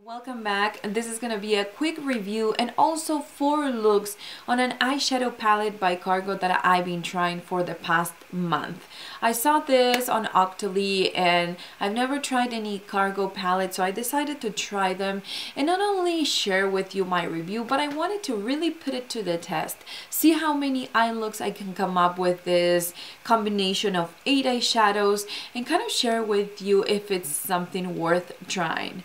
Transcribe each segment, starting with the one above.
Welcome back. This is going to be a quick review and also 4 looks on an eyeshadow palette by Cargo that I've been trying for the past month. I saw this on Octoly and I've never tried any Cargo palette, so I decided to try them and not only share with you my review, but I wanted to really put it to the test. See how many eye looks I can come up with this combination of 8 eyeshadows and kind of share with you if it's something worth trying.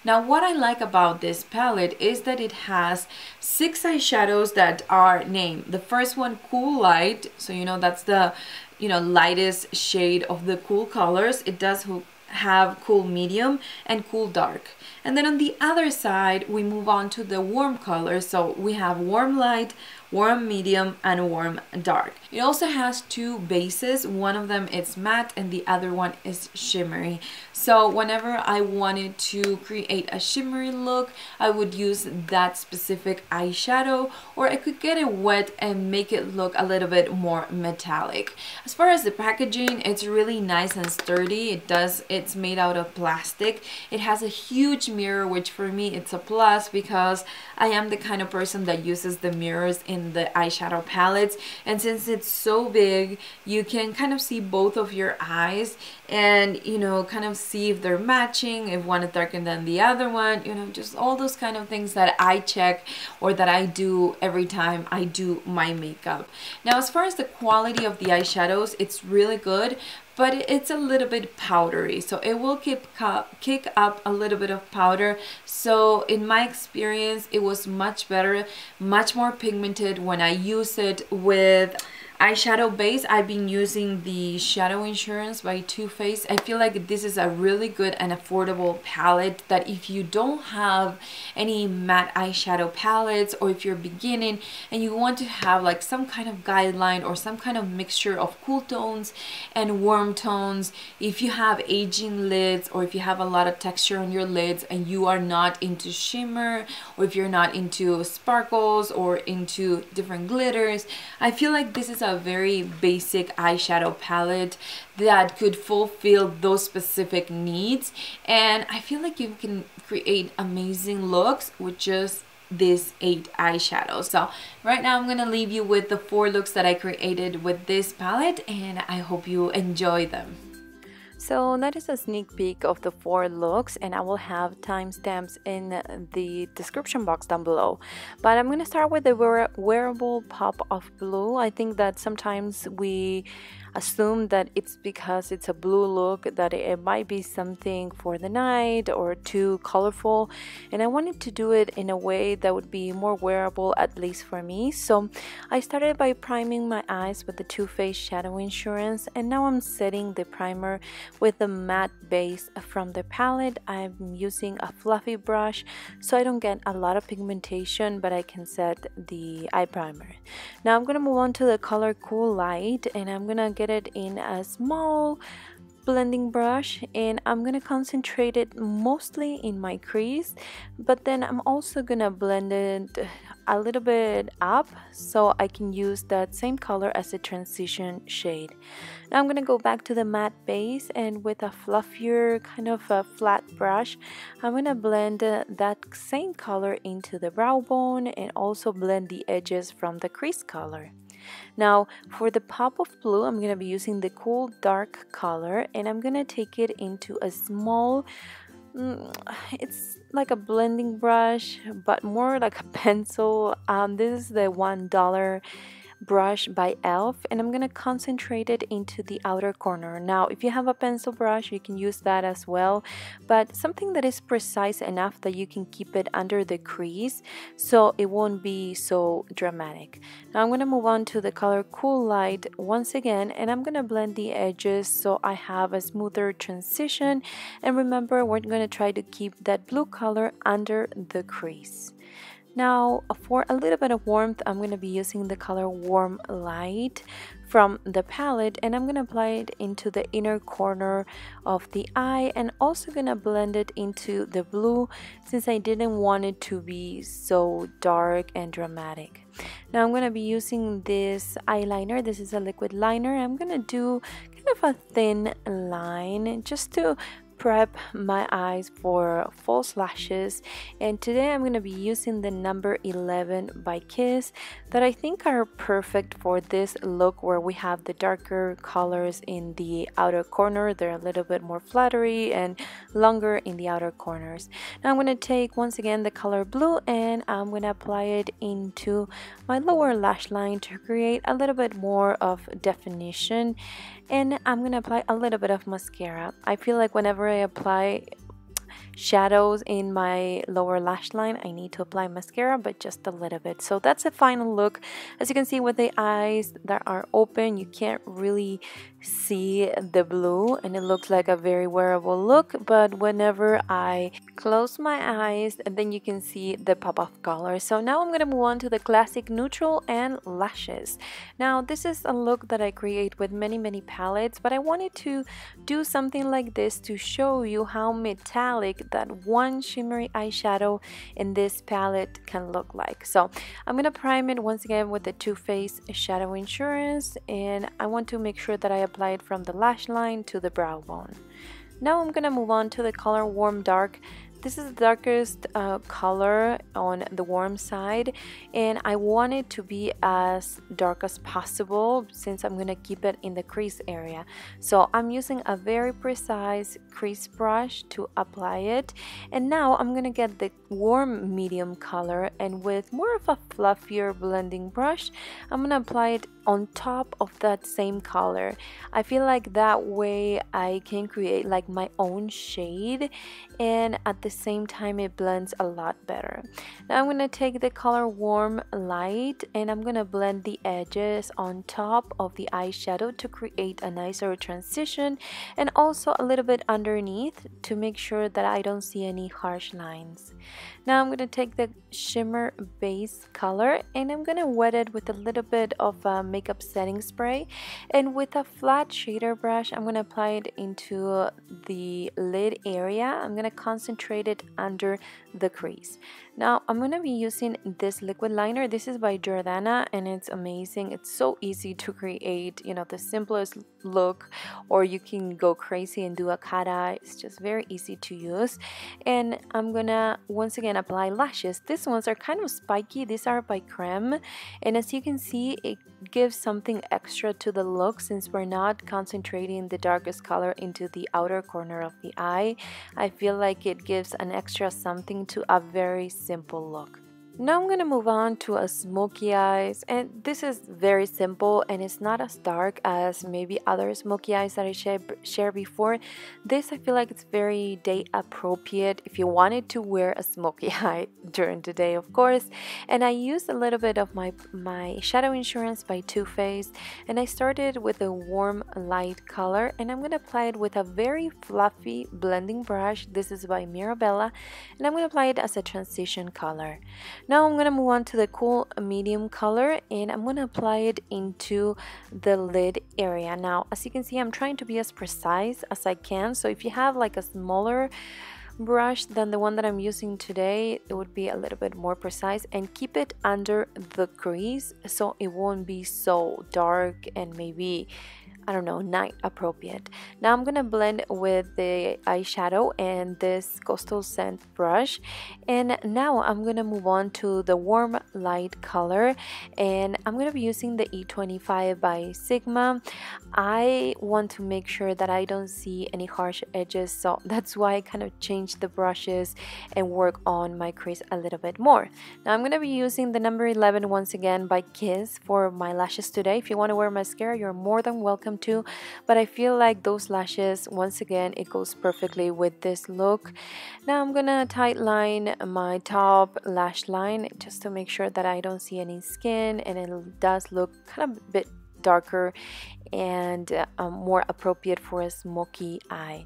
Now, what I like about this palette is that it has 6 eyeshadows that are named. The first one, Cool Light, so that's the lightest shade of the cool colors. It does have Cool Medium and Cool Dark. And then on the other side, we move on to the warm colors. So we have Warm Light, Warm Medium, and Warm Dark. It also has 2 bases. One of them is matte and the other one is shimmery. So whenever I wanted to create a shimmery look, I would use that specific eyeshadow, or I could get it wet and make it look a little bit more metallic. As far as the packaging, it's really nice and sturdy. It's made out of plastic. It has a huge mirror, which for me it's a plus because I am the kind of person that uses the mirrors in the eyeshadow palettes, and since it's so big, you can kind of see both of your eyes and kind of see if they're matching, if one is darker than the other one, just all those kind of things that I check or that I do every time I do my makeup. Now, as far as the quality of the eyeshadows, it's really good, but it's a little bit powdery, so it will kick up a little bit of powder. So in my experience, it was much better, much more pigmented when I use it with eyeshadow base. I've been using the Shadow Insurance by Too Faced. I feel like this is a really good and affordable palette that if you don't have any matte eyeshadow palettes, or if you're beginning and you want to have like some kind of guideline or some kind of mixture of cool tones and warm tones, if you have aging lids or if you have a lot of texture on your lids and you are not into shimmer, or if you're not into sparkles or into different glitters, I feel like this is a very basic eyeshadow palette that could fulfill those specific needs, and I feel like you can create amazing looks with just these 8 eyeshadows. So right now I'm gonna leave you with the 4 looks that I created with this palette, and I hope you enjoy them. So that is a sneak peek of the 4 looks, and I will have timestamps in the description box down below. But I'm going to start with the wearable pop of blue. I think that sometimes we assume that it's because it's a blue look that it might be something for the night or too colorful, and I wanted to do it in a way that would be more wearable, at least for me. So I started by priming my eyes with the Too Faced Shadow Insurance, and now I'm setting the primer with the matte base from the palette. I'm using a fluffy brush so I don't get a lot of pigmentation, but I can set the eye primer. Now I'm going to move on to the color Cool Light, and I'm going to get it in a small blending brush, and I'm gonna concentrate it mostly in my crease, but then I'm also gonna blend it a little bit up so I can use that same color as a transition shade. Now I'm gonna go back to the matte base, and with a fluffier kind of a flat brush, I'm gonna blend that same color into the brow bone and also blend the edges from the crease color. Now for the pop of blue, I'm going to be using the Cool Dark color, and I'm going to take it into a small, it's like a blending brush but more like a pencil. This is the $1 brush by e.l.f., and I'm going to concentrate it into the outer corner. Now if you have a pencil brush, you can use that as well, but something that is precise enough that you can keep it under the crease so it won't be so dramatic. Now I'm going to move on to the color Cool Light once again, and I'm going to blend the edges so I have a smoother transition, and remember, we're going to try to keep that blue color under the crease. Now for a little bit of warmth, I'm going to be using the color Warm Light from the palette, and I'm going to apply it into the inner corner of the eye, and also going to blend it into the blue since I didn't want it to be so dark and dramatic. Now I'm going to be using this eyeliner. This is a liquid liner. I'm going to do kind of a thin line just to prep my eyes for false lashes, and today I'm going to be using the number 11 by Kiss that I think are perfect for this look where we have the darker colors in the outer corner. They're a little bit more fluttery and longer in the outer corners. Now I'm going to take once again the color blue and I'm going to apply it into my lower lash line to create a little bit more of definition, and I'm going to apply a little bit of mascara. I feel like whenever I apply shadows in my lower lash line, I need to apply mascara, but just a little bit. So that's the final look. As you can see, with the eyes that are open, you can't really see the blue and it looks like a very wearable look, but whenever I close my eyes, then you can see the pop of color. So now I'm going to move on to the classic neutral and lashes. Now this is a look that I create with many palettes, but I wanted to do something like this to show you how metallic that one shimmery eyeshadow in this palette can look like. So I'm going to prime it once again with the Too Faced Shadow Insurance, and I want to make sure that I apply it from the lash line to the brow bone. Now I'm going to move on to the color Warm Dark. This is the darkest color on the warm side, and I want it to be as dark as possible since I'm going to keep it in the crease area. So I'm using a very precise crease brush to apply it, and now I'm going to get the warm medium color, and with more of a fluffier blending brush, I'm going to apply it on top of that same color. I feel like that way I can create like my own shade, and at the same time it blends a lot better. Now I'm going to take the color Warm Light and I'm going to blend the edges on top of the eyeshadow to create a nicer transition, and also a little bit underneath to make sure that I don't see any harsh lines. Now I'm going to take the shimmer base color and I'm going to wet it with a little bit of makeup setting spray, and with a flat shader brush I'm going to apply it into the lid area. I'm going to concentrate it under the crease. Now I'm going to be using this liquid liner. This is by Jordana and it's amazing. It's so easy to create, you know, the simplest look, or you can go crazy and do a cat eye. It's just very easy to use. And I'm gonna once again apply lashes. These ones are kind of spiky. These are by Creme, and as you can see, it gives something extra to the look since we're not concentrating the darkest color into the outer corner of the eye. I feel like it gives an extra something to a very simple look. Now I'm going to move on to a smoky eyes, and this is very simple and it's not as dark as maybe other smoky eyes that I shared before. This I feel like it's very day appropriate if you wanted to wear a smoky eye during the day, of course. And I used a little bit of my Shadow Insurance by Too Faced, and I started with a warm light color and I'm going to apply it with a very fluffy blending brush. This is by Mirabella, and I'm going to apply it as a transition color. Now I'm going to move on to the cool medium color and I'm going to apply it into the lid area. Now as you can see, I'm trying to be as precise as I can, so if you have like a smaller brush than the one that I'm using today, it would be a little bit more precise, and keep it under the crease so it won't be so dark and maybe, I don't know, night appropriate. Now I'm gonna blend with the eyeshadow and this Coastal Scent brush, and now I'm gonna move on to the warm light color, and I'm gonna be using the E25 by Sigma. I want to make sure that I don't see any harsh edges, so that's why I kind of changed the brushes and work on my crease a little bit more. Now I'm gonna be using the number 11 once again by Kiss for my lashes today. If you want to wear mascara, you're more than welcome to, but I feel like those lashes, once again, it goes perfectly with this look. Now I'm gonna tight line my top lash line just to make sure that I don't see any skin, and it does look kind of a bit darker and more appropriate for a smoky eye.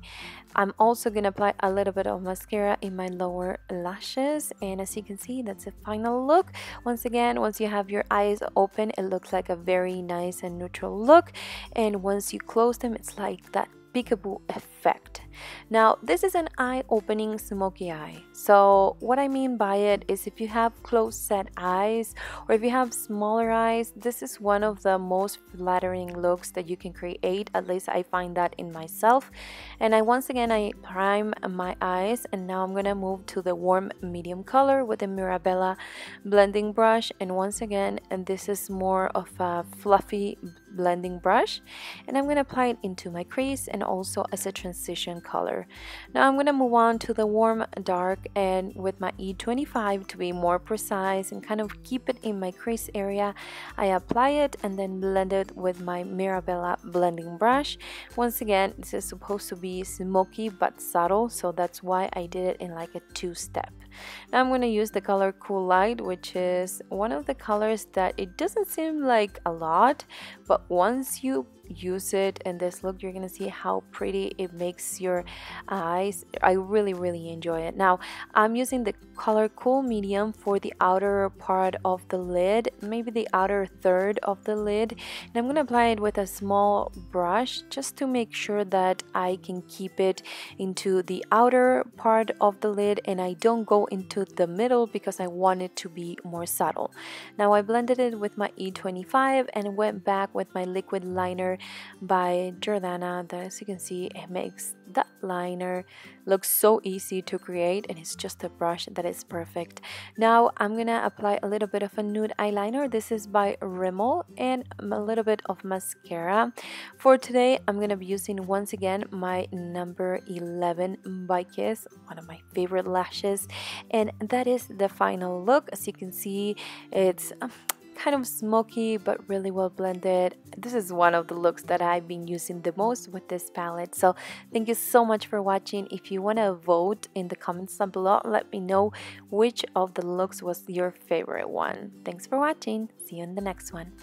I'm also gonna apply a little bit of mascara in my lower lashes, and as you can see, that's the final look. Once again, once you have your eyes open, it looks like a very nice and neutral look, and once you close them, it's like that peekaboo effect. Now this is an eye-opening smoky eye. So what I mean by it is if you have close set eyes or if you have smaller eyes, this is one of the most flattering looks that you can create. At least I find that in myself. And once again I prime my eyes, and now I'm gonna move to the warm medium color with the Mirabella blending brush. And once again, and this is more of a fluffy blending brush, and I'm going to apply it into my crease and also as a transition color. Now I'm going to move on to the warm dark, and with my E25 to be more precise and kind of keep it in my crease area, I apply it and then blend it with my Mirabella blending brush. Once again, this is supposed to be smoky but subtle, so that's why I did it in like a two-step. Now I'm going to use the color Cool Light, which is one of the colors that it doesn't seem like a lot, but once you use it in this look, you're gonna see how pretty it makes your eyes. I really enjoy it. Now I'm using the color Cool Medium for the outer part of the lid, maybe the outer third of the lid, and I'm gonna apply it with a small brush just to make sure that I can keep it into the outer part of the lid and I don't go into the middle because I want it to be more subtle. Now I blended it with my E25 and went back with my liquid liner by Jordana. That, as you can see, it makes that liner look so easy to create, and it's just a brush that is perfect. Now I'm gonna apply a little bit of a nude eyeliner. This is by Rimmel, and a little bit of mascara. For today I'm gonna be using once again my number 11 by Kiss, one of my favorite lashes, and that is the final look. As you can see, it's kind of smoky but really well blended. This is one of the looks that I've been using the most with this palette. So thank you so much for watching. If you want to vote in the comments down below, let me know which of the looks was your favorite one. Thanks for watching. See you in the next one.